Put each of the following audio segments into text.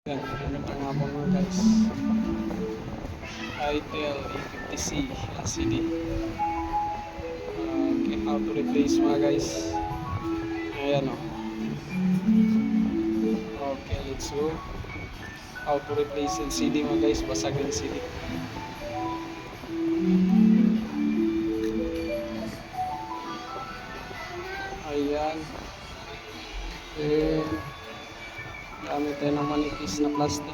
Yan, magandang hapon mga guys. ITEL A50C LCD. Okay, how to replace mga guys. Ayan o. Okay, let's go. How to replace LCD mga guys. Basag LCD. Ayan. Then, gamit tayo ng manipis na plastic.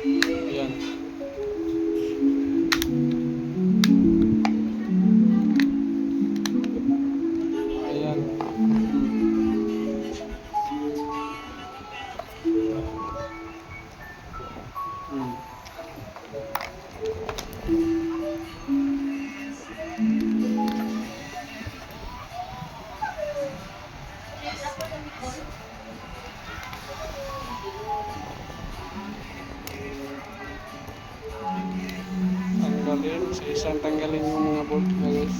Ayan. Ayan. Tanggalin, sa isang tanggalin yung mga bolt mga guys.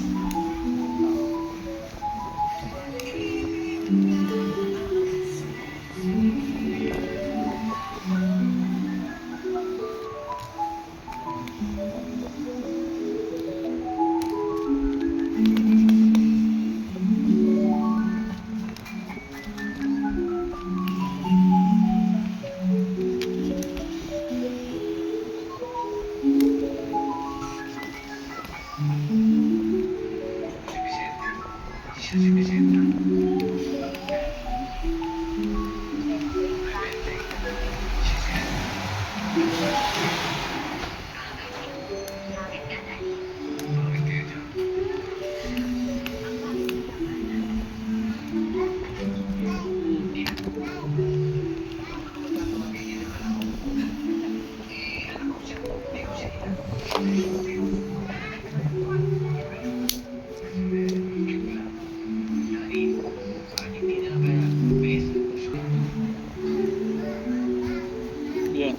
Yan.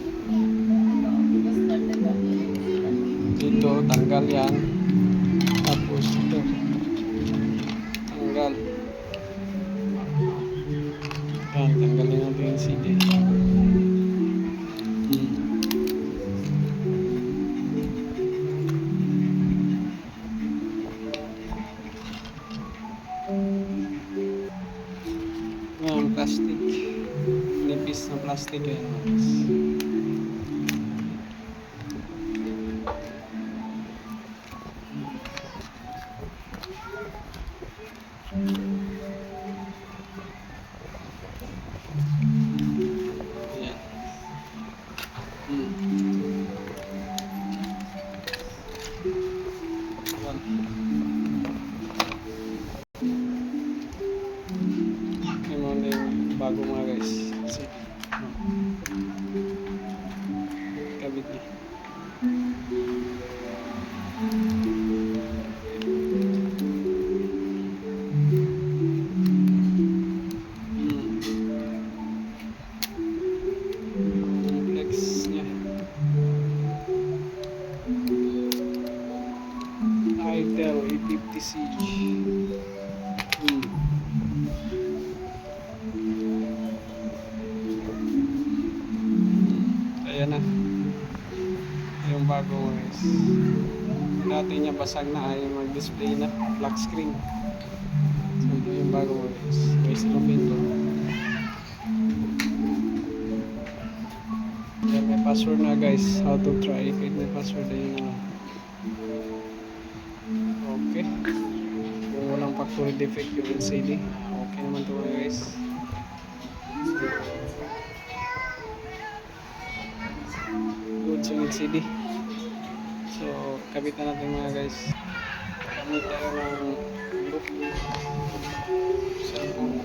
Dito, tanggal yan. Tapos ito. Tanggal. Yan, tanggalin natin yung CD. Yan, plastic. Nipis na plastic yan. Yan. Yan. Bago mga guys. Kasi kabit niya. Flex niya. ITEL A50C. Ayan na yung bago guys. Dati niya basag na, ayaw mag-display na black screen. So ito yung bago guys. May silupin to. Yan, may password na guys. How to try. Kahit may password na yun na. Okay. Kung walang factory defect yung LCD, okay naman to guys. Good sa LCD. So, kabit na natin mga guys. Gamit tayo ng loop. Cellphone.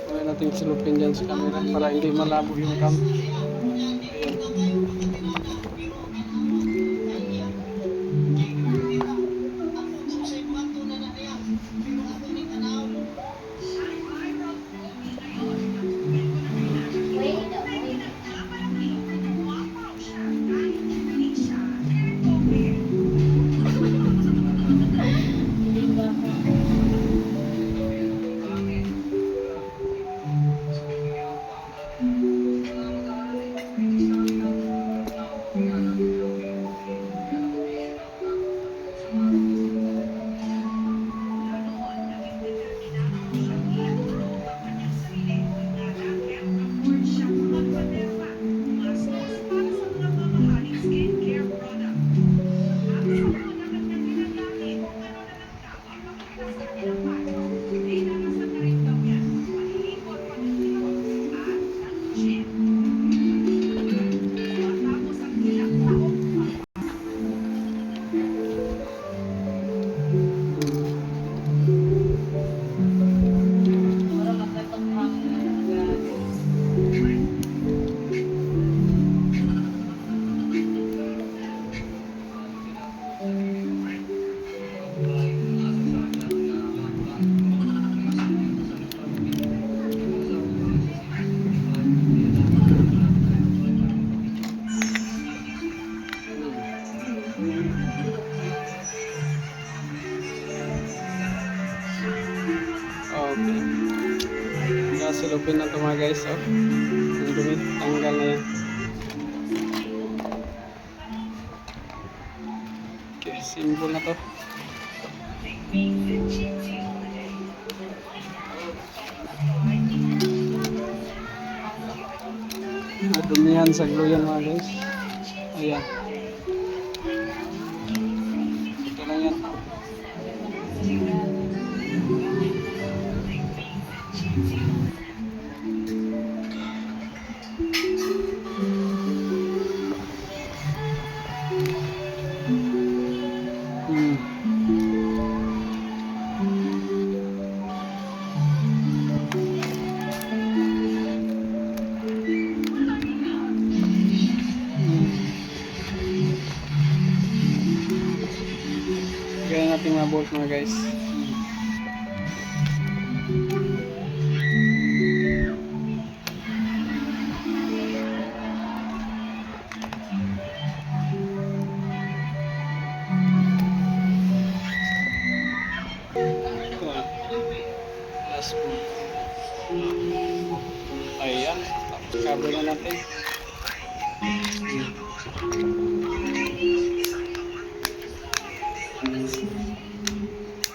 Kaya natin silupin dyan sa camera para hindi malabo yung cam. Okay. Kasilupin na ito mga guys. Oh. Ang dumi. Tanggal na yan. Okay. Simple na to. Madumihan sa glue yan mga guys. Ayan. Ito lang yan. Gaya natin mabuhos mga guys. Ito na. Last one. Ayan. Tapos cover na natin.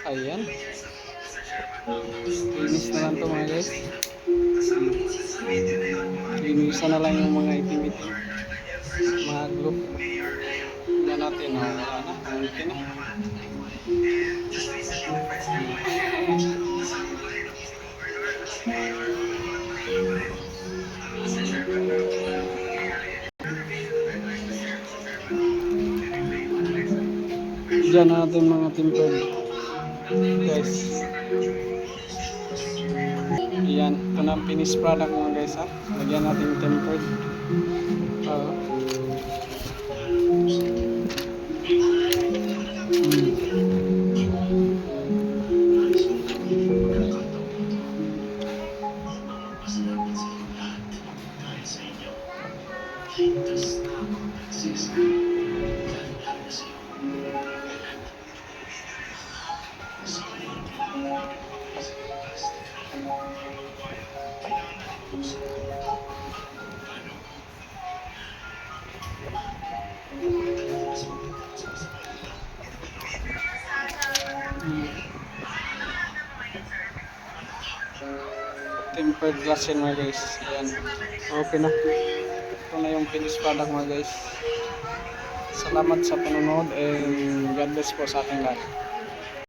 Ayan. Linis na lang to mga guys. Linisan na lang yung mga itim-itim. Mga glue. Tingnan natin. Oh, wala na. Okay na. Diyan natin mga tempered guys. Ayan, ito na ang finished product mga guys ha. Lagyan natin tempered. Tempered glass yan mga guys. Ayan. Okay na. Ito na yung finished product mga guys. Salamat sa panonood and God bless po sa ating lahat.